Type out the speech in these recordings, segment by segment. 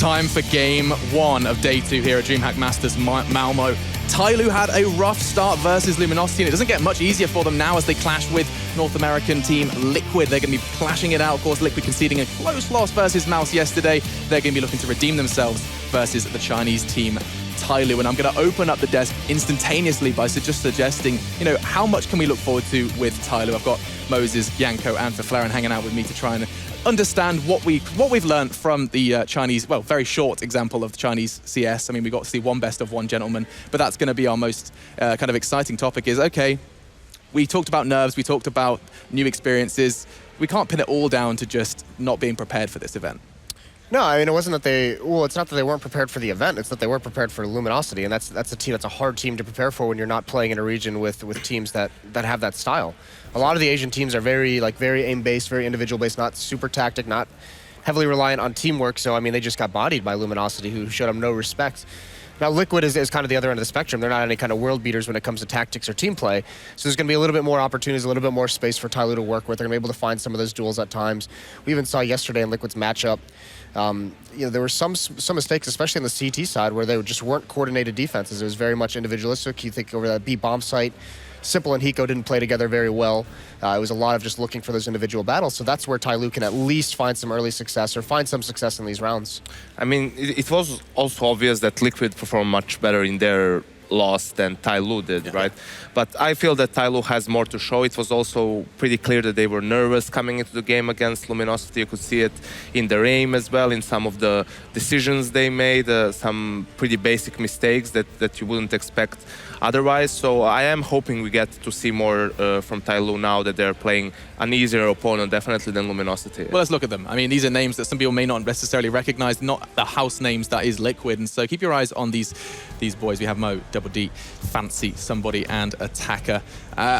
time for game one of day two here at DreamHack Masters Malmö. Tyloo had a rough start versus Luminosity, and it doesn't get much easier for them now as they clash with North American team Liquid. They're going to be clashing it out. Of course, Liquid conceding a close loss versus Mouse yesterday. They're going to be looking to redeem themselves versus the Chinese team Tyloo. And I'm going to open up the desk instantaneously by just suggesting, how much can we look forward to with Tyloo? I've got Moses, Yanko, and Flaren hanging out with me to try and understand what we've learned from the Chinese, well, very short example of the Chinese CS. I mean, we got to see one best of one gentleman, but that's going to be our most kind of exciting topic is, okay, we talked about nerves, we talked about new experiences. We can't pin it all down to just not being prepared for this event. No, I mean, it wasn't that it's not that they weren't prepared for the event, it's that they weren't prepared for Luminosity, and that's a team, that's a hard team to prepare for when you're not playing in a region with teams that have that style. A lot of the Asian teams are very aim-based, very individual-based, not super tactic, not heavily reliant on teamwork, so, I mean, they just got bodied by Luminosity, who showed them no respect. Now, Liquid is kind of the other end of the spectrum. They're not any kind of world beaters when it comes to tactics or team play. So there's going to be a little bit more opportunities, a little bit more space for Tyloo to work with. They're going to be able to find some of those duels at times. We even saw yesterday in Liquid's matchup, there were some mistakes, especially on the CT side, where they just weren't coordinated defenses. It was very much individualistic. You think over that B bomb site, Simple and Hiko didn't play together very well. It was a lot of just looking for those individual battles. So that's where Tyloo can at least find some early success or find some success in these rounds. I mean, it was also obvious that Liquid performed much better in their loss than Tyloo did, right? But I feel that Tyloo has more to show. It was also pretty clear that they were nervous coming into the game against Luminosity. You could see it in their aim as well, in some of the decisions they made, some pretty basic mistakes that you wouldn't expect otherwise. So I am hoping we get to see more from Tyloo now that they're playing an easier opponent, definitely, than Luminosity. Well, let's look at them. I mean, these are names that some people may not necessarily recognize, not the house names that is Liquid. And so keep your eyes on these boys. We have Mo, Double D, Fancy, Somebody, and Attacker.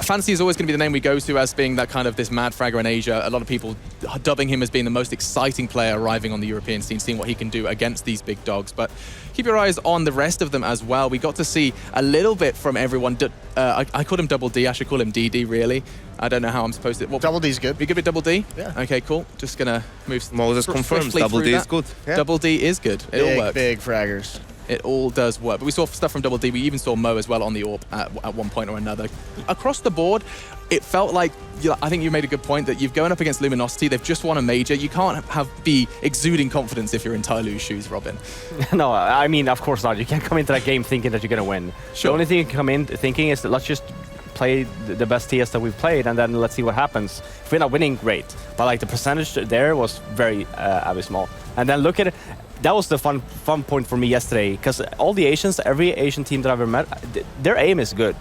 Fancy is always going to be the name we go to as being that kind of this mad fragger in Asia. A lot of people dubbing him as being the most exciting player arriving on the European scene, seeing what he can do against these big dogs. But keep your eyes on the rest of them as well. We got to see a little bit from everyone. I called him Double D. I should call him DD, really. I don't know how I'm supposed to... Double D's good. We good with Double D? Yeah. Okay, cool. Just going to move... Moses confirms Double D is good. Yeah. Double D is good. It all works. Big fraggers. It all does work. But we saw stuff from Double D. We even saw Mo as well on the AWP at one point or another. Across the board, it felt like, I think you made a good point, that you've gone up against Luminosity. They've just won a major. You can't be exuding confidence if you're in Tyloo's shoes, Robin. No, I mean, of course not. You can't come into that game thinking that you're going to win. Sure. The only thing you can come in thinking is that let's just play the best TS that we've played, and then let's see what happens. If we're not winning, great. But like the percentage there was very abysmal. And then look at it. That was the fun point for me yesterday, because all the Asians, every Asian team that I've ever met, their aim is good.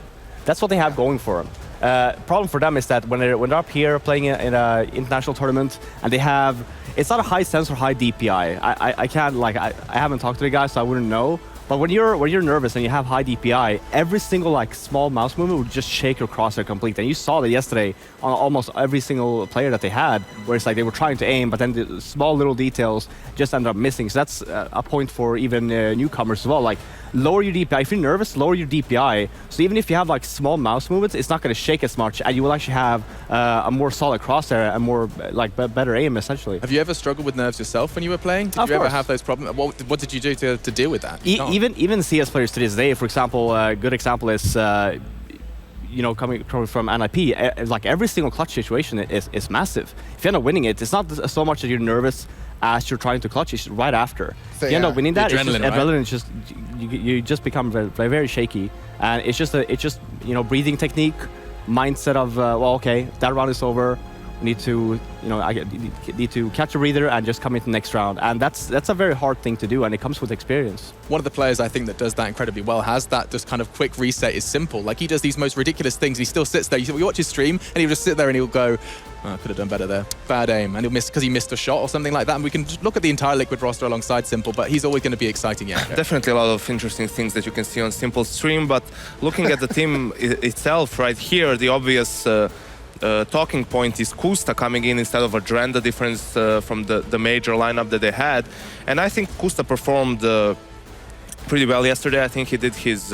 That's what they have going for them. Problem for them is that when they're up here playing in an international tournament, and they have, it's not a high sense or high DPI. I can't, like, I haven't talked to the guys, so I wouldn't know. But when you're nervous and you have high DPI, every single small mouse movement would just shake your crosshair completely. And you saw that yesterday on almost every single player that they had, where it's like they were trying to aim, but then the small little details just ended up missing. So that's a point for even newcomers as well. Like, lower your DPI. If you're nervous, lower your DPI. So even if you have small mouse movements, it's not going to shake as much, and you will actually have a more solid crosshair and more better aim, essentially. Have you ever struggled with nerves yourself when you were playing? Did you ever have those problems? What did you do to deal with that? Even CS players to this day, for example, a good example is coming from NIP, like every single clutch situation is massive. If you're not winning it, it's not so much that you're nervous as you're trying to clutch, it's right after. So, if you end up winning that, adrenaline is just, you just become very, very shaky. And it's just breathing technique, mindset of, well, okay, that round is over. Need to, I need to catch a breather and just come into the next round. And that's a very hard thing to do, and it comes with experience. One of the players I think that does that incredibly well has that just kind of quick reset is Simple. Like, he does these most ridiculous things. He still sits there. We watch his stream, and he'll just sit there and he'll go, oh, I could have done better there. Bad aim. And he'll miss because he missed a shot or something like that. And we can just look at the entire Liquid roster alongside Simple, but he's always going to be exciting, yeah. Definitely a lot of interesting things that you can see on Simple's stream, but looking at the team itself right here, the obvious talking point is Kusta coming in instead of Adren, the difference from the major lineup that they had. And I think Kusta performed pretty well yesterday. I think he did his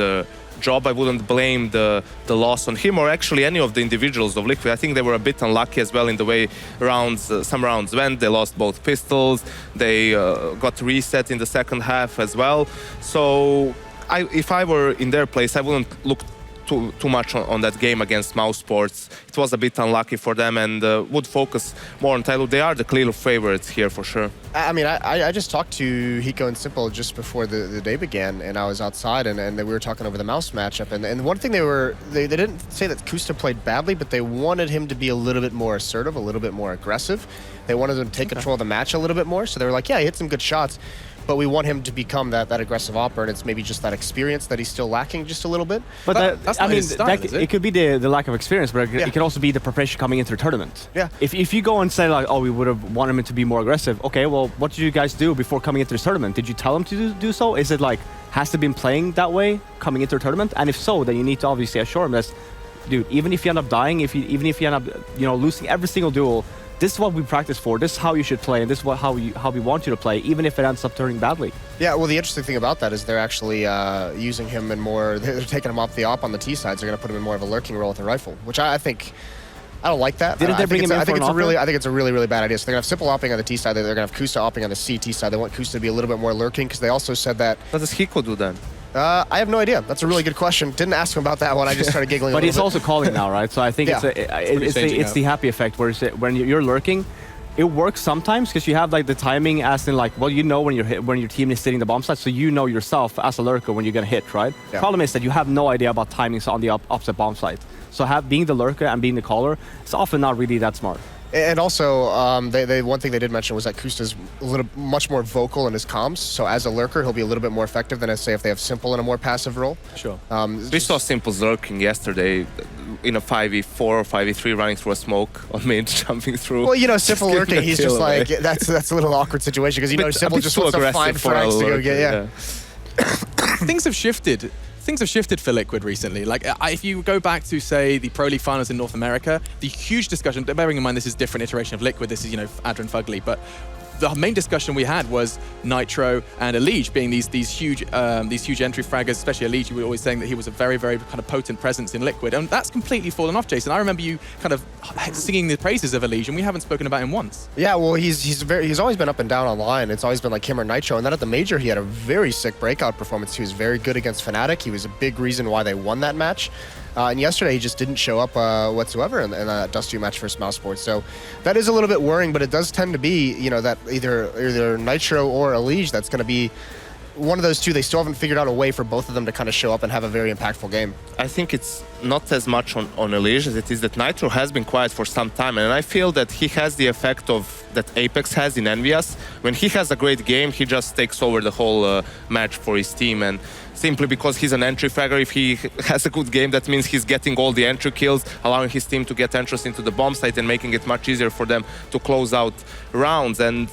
job. I wouldn't blame the loss on him or actually any of the individuals of Liquid. I think they were a bit unlucky as well in the way some rounds went. They lost both pistols. They got reset in the second half as well. So if I were in their place, I wouldn't look too much on that game against Mousesports. It was a bit unlucky for them and would focus more on Tyloo. They are the clear favorites here for sure. I mean, I just talked to Hiko and Simple just before the day began, and I was outside, and we were talking over the Mouse matchup. And one thing they didn't say that Kusta played badly, but they wanted him to be a little bit more assertive, a little bit more aggressive. They wanted him to take control of the match a little bit more. So they were like, yeah, he hit some good shots, but we want him to become that aggressive operator, and it's maybe just that experience that he's still lacking just a little bit. But that's not his style, is it? It could be the lack of experience, but it could also be the preparation coming into the tournament. Yeah. If you go and say like, oh, we would have wanted him to be more aggressive. Okay, well, what did you guys do before coming into the tournament? Did you tell him to do so? Is it like, has to been playing that way coming into the tournament? And if so, then you need to obviously assure him that, dude, even if you end up dying, even if you end up losing every single duel, this is what we practice for. This is how you should play, and this is how we want you to play, even if it ends up turning badly. Yeah, well, the interesting thing about that is they're actually using him in more. They're taking him off the op on the T sides. They're going to put him in more of a lurking role with the rifle, which I think. I don't like that. Didn't they bring him in for an offer? I think it's a really, really bad idea. So they're going to have Simple opping on the T side. They're going to have Kusta opping on the CT side. They want Kusta to be a little bit more lurking because they also said that. What does Hiko do then? I have no idea. That's a really good question. Didn't ask him about that one. I just started giggling. But a he's bit. also calling now, right? So I think it's the happy effect where when you're lurking. It works sometimes because you have like the timing as in like, well, you know when your team is sitting the bomb site, so you know yourself as a lurker when you're gonna hit, right? Yeah. Problem is that you have no idea about timings on the opposite bomb site. So being the lurker and being the caller, it's often not really that smart. And also, one thing they did mention was that Kusta's much more vocal in his comms. So as a lurker, he'll be a little bit more effective than, say, if they have Simple in a more passive role. Sure. We saw Simple's lurking yesterday in a 5v4 or 5v3 running through a smoke on mid, jumping through. Well, Simple lurking, he's just like, that's a little awkward situation because, Simple just wants to find frags to go get, yeah. Things have shifted. Things have shifted for Liquid recently. Like, if you go back to, say, the Pro League finals in North America, the huge discussion, bearing in mind this is a different iteration of Liquid, this is, Adrian Fugly, but the main discussion we had was Nitro and Elige being these huge entry fraggers, especially Elige. You were always saying that he was a very, very kind of potent presence in Liquid, and that's completely fallen off, Jason. I remember you kind of singing the praises of Elige, and we haven't spoken about him once. Yeah, well, he's always been up and down online. It's always been like him or Nitro, and then at the major he had a very sick breakout performance. He was very good against Fnatic. He was a big reason why they won that match. And yesterday, he just didn't show up whatsoever in that Dust 2 match versus Mousesports. So that is a little bit worrying, but it does tend to be, that either Nitro or Elige, that's going to be one of those two. They still haven't figured out a way for both of them to kind of show up and have a very impactful game. I think it's not as much on Elige as it is that Nitro has been quiet for some time, and I feel that he has the effect of that Apex has in Envious. When he has a great game, he just takes over the whole match for his team, and simply because he's an entry fragger, if he has a good game, that means he's getting all the entry kills, allowing his team to get entrance into the bomb site and making it much easier for them to close out rounds. And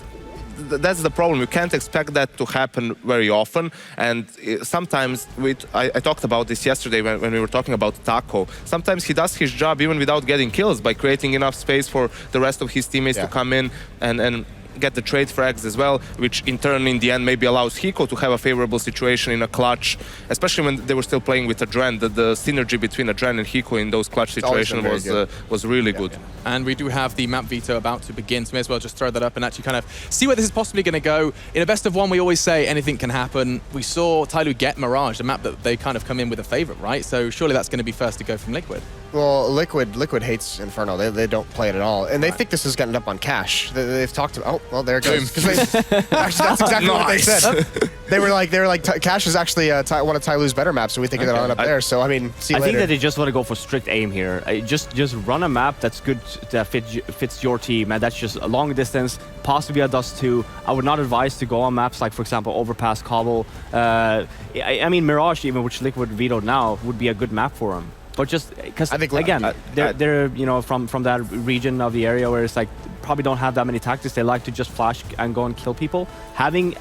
that's the problem. You can't expect that to happen very often. And sometimes, I talked about this yesterday when we were talking about Taco. Sometimes he does his job even without getting kills by creating enough space for the rest of his teammates to come in and get the trade frags as well, which in turn in the end maybe allows Hiko to have a favorable situation in a clutch, especially when they were still playing with Adren. The synergy between Adren and Hiko in those clutch situations was really good. And we do have the map veto about to begin, so may as well just throw that up and actually kind of see where this is possibly going to go. In a best of one, we always say anything can happen. We saw Tyloo get Mirage, a map that they kind of come in with a favorite, right? So surely that's going to be first to go from Liquid. Well, Liquid hates Inferno. They don't play it at all, and they think this is getting up on Cash. They've talked about. Oh, well, there it goes. Actually, that's exactly what they said. They were like, Cash is actually one of Tyloo's better maps, so we think they'll end up there. So I mean, see you later. I think that they just want to go for strict aim here. Just run a map that's good, that fits your team, and that's just a long distance, possibly a Dust 2. I would not advise to go on maps like, for example, Overpass, Cobble. I mean, Mirage, even which Liquid vetoed now, would be a good map for them. But just because, again, they're from that region of the area where it's like probably don't have that many tactics. They like to just flash and go and kill people. Having,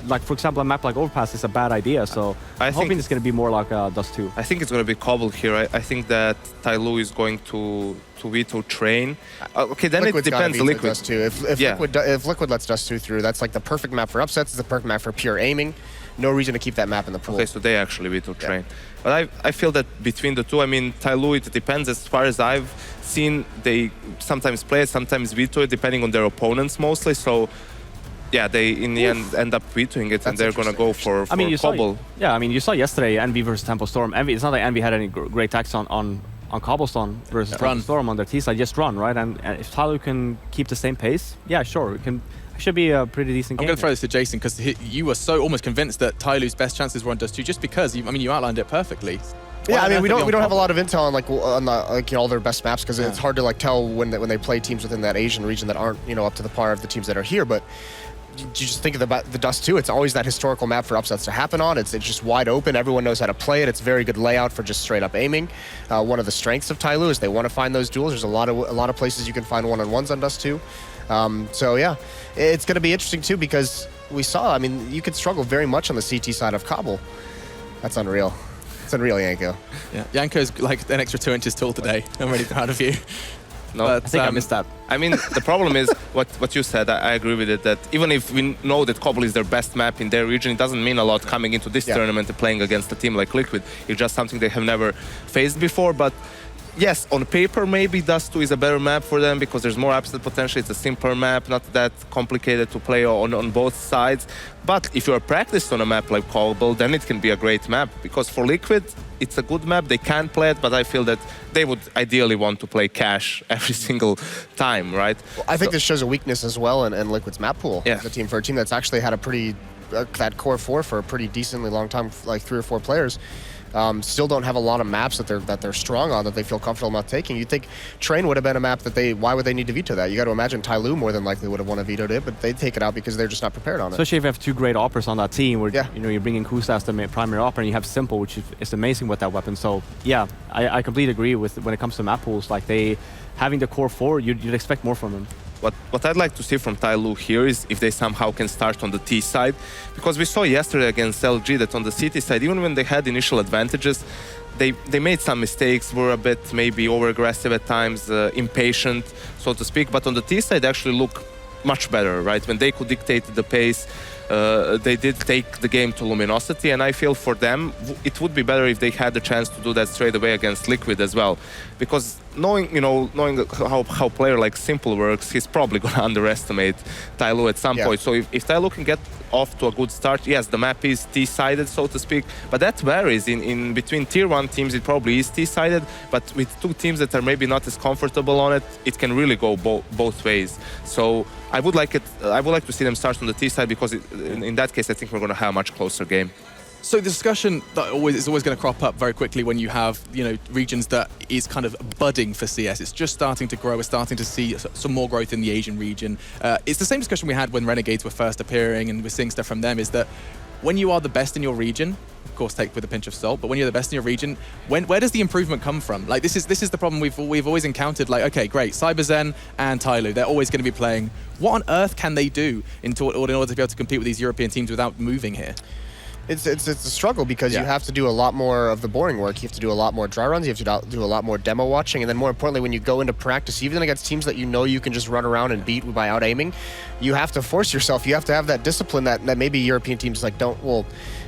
like, for example, a map like Overpass is a bad idea. So I'm hoping it's going to be more like Dust 2. I think it's going to be Cobble here. I think that Tyloo is going to veto Train. Okay, then Liquid's it depends. Liquid Dust 2. If Liquid lets Dust 2 through, that's like the perfect map for upsets. It's the perfect map for pure aiming. no reason to keep that map in the pool. Okay, so they actually veto train. But I feel that between the two, I mean, Tyloo, it depends. As far as I've seen, they sometimes play it, sometimes veto it, depending on their opponents mostly. So, yeah, they in the end up vetoing it, and they're going to go for Cobble. You saw yesterday Envy versus Temple Storm. Envy, it's not like Envy had any great tactics on Cobblestone versus Temple Storm on their T side. Just run, right? And if Tyloo can keep the same pace, yeah, sure, it should be a pretty decent game. I'm going to throw this to Jason because you were so almost convinced that Tyloo's best chances were on Dust 2 just because, you outlined it perfectly. Yeah, I mean, we don't have a lot of intel on all their best maps because it's hard to tell when they play teams within that Asian region that aren't up to the par of the teams that are here. But you just think about the Dust 2, it's always that historical map for upsets to happen on. It's just wide open. Everyone knows how to play it. It's very good layout for just straight up aiming. One of the strengths of Tyloo is they want to find those duels. There's a lot of places you can find one-on-ones on Dust 2. So yeah, it's going to be interesting too because we saw, I mean, you could struggle very much on the CT side of Cobble. That's unreal. It's unreal, Yanko. Yeah, Yanko's like an extra 2 inches tall today. I'm really proud of you. No, I think I missed that. I mean, the problem is what you said. I agree with it. That even if we know that Cobble is their best map in their region, it doesn't mean a lot coming into this tournament and playing against a team like Liquid. It's just something they have never faced before. But yes, on paper, maybe Dust 2 is a better map for them because there's more upset potential. It's a simpler map, not that complicated to play on both sides. But if you're practiced on a map like Cobble, then it can be a great map because for Liquid, it's a good map. They can play it, but I feel that they would ideally want to play Cash every single time, right? Well, I think this shows a weakness as well in Liquid's map pool. Yeah. The team, for a team that's actually had a pretty, that core 4 for a pretty decently long time, like 3 or 4 players. Still don't have a lot of maps that they're strong on, that they feel comfortable not taking. You'd think Train would have been a map that why would they need to veto that? You got to imagine Tyloo more than likely would have wanted to veto it, but they'd take it out because they're just not prepared on it. Especially if you have 2 great operas on that team where you're bringing Kusa as the primary opera and you have Simple, which is amazing with that weapon. So yeah, I completely agree with when it comes to map pools, like having the core 4, you'd expect more from them. What I'd like to see from Tyloo here is if they somehow can start on the T side, because we saw yesterday against LG that on the CT side, even when they had initial advantages, they made some mistakes, were a bit maybe over-aggressive at times, impatient, so to speak. But on the T side, they actually look much better, right? When they could dictate the pace, they did take the game to Luminosity, and I feel for them it would be better if they had the chance to do that straight away against Liquid as well, because knowing how a player like Simple works, he's probably going to underestimate Tyloo at some point. So if Tyloo can get off to a good start, yes, the map is T-sided, so to speak, but that varies. In between tier 1 teams, it probably is T-sided, but with 2 teams that are maybe not as comfortable on it, it can really go both ways. So I would like to see them start on the T side because in that case, I think we're going to have a much closer game. So the discussion that is always going to crop up very quickly when you have regions that is kind of budding for CS. It's just starting to grow. We're starting to see some more growth in the Asian region. It's the same discussion we had when Renegades were first appearing, and we're seeing stuff from them. Is that when you are the best in your region, of course, take with a pinch of salt. But when you're the best in your region, where does the improvement come from? Like this is the problem we've always encountered. Like, okay, great, CyberZen and Tyloo, they're always going to be playing. What on earth can they do in order to be able to compete with these European teams without moving here? It's a struggle because you have to do a lot more of the boring work. You have to do a lot more dry runs. You have to do a lot more demo watching. And then more importantly, when you go into practice, even against teams that you can just run around and beat by out aiming, you have to force yourself. You have to have that discipline that maybe European teams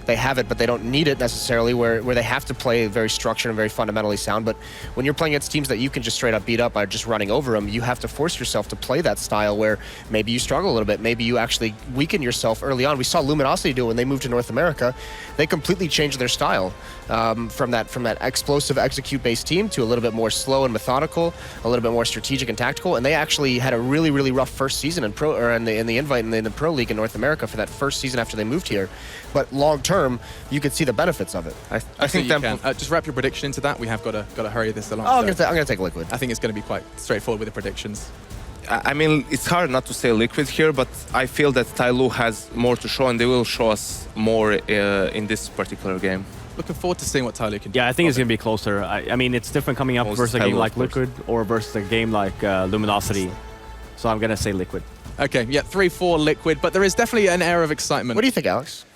they have it, but they don't need it necessarily, where they have to play very structured and very fundamentally sound. But when you're playing against teams that you can just straight up beat up by just running over them, you have to force yourself to play that style where maybe you struggle a little bit. Maybe you actually weaken yourself early on. We saw Luminosity do it when they moved to North America. They completely changed their style from that explosive execute-based team to a little bit more slow and methodical, a little bit more strategic and tactical. And they actually had a really, really rough first season in the invite in the Pro League in North America for that first season after they moved here. But long term, you could see the benefits of it. I think you can. Just wrap your prediction into that. We have got to hurry this along. I'm gonna take Liquid. I think it's going to be quite straightforward with the predictions. I mean, it's hard not to say Liquid here, but I feel that Tyloo has more to show, and they will show us more in this particular game. Looking forward to seeing what Tyloo can do. Yeah, I think it's going to be closer. I mean, it's different coming up versus a game like Liquid or versus a game like Luminosity. So I'm going to say Liquid. Okay, yeah, 3-4 Liquid, but there is definitely an air of excitement. What do you think, Alex?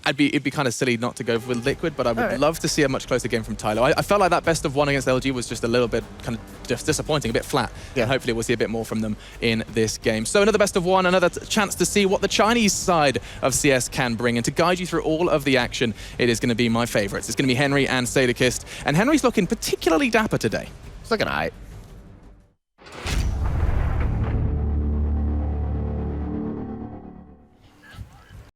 it'd be kind of silly not to go with Liquid, but I would love to see a much closer game from Tylo. I felt like that best of 1 against LG was just a little bit kind of just disappointing, a bit flat. Yeah. And hopefully we'll see a bit more from them in this game. So another best of 1, another chance to see what the Chinese side of CS can bring. And to guide you through all of the action, it is going to be my favorites. It's going to be Henry and Sadakist. And Henry's looking particularly dapper today. It's looking aight.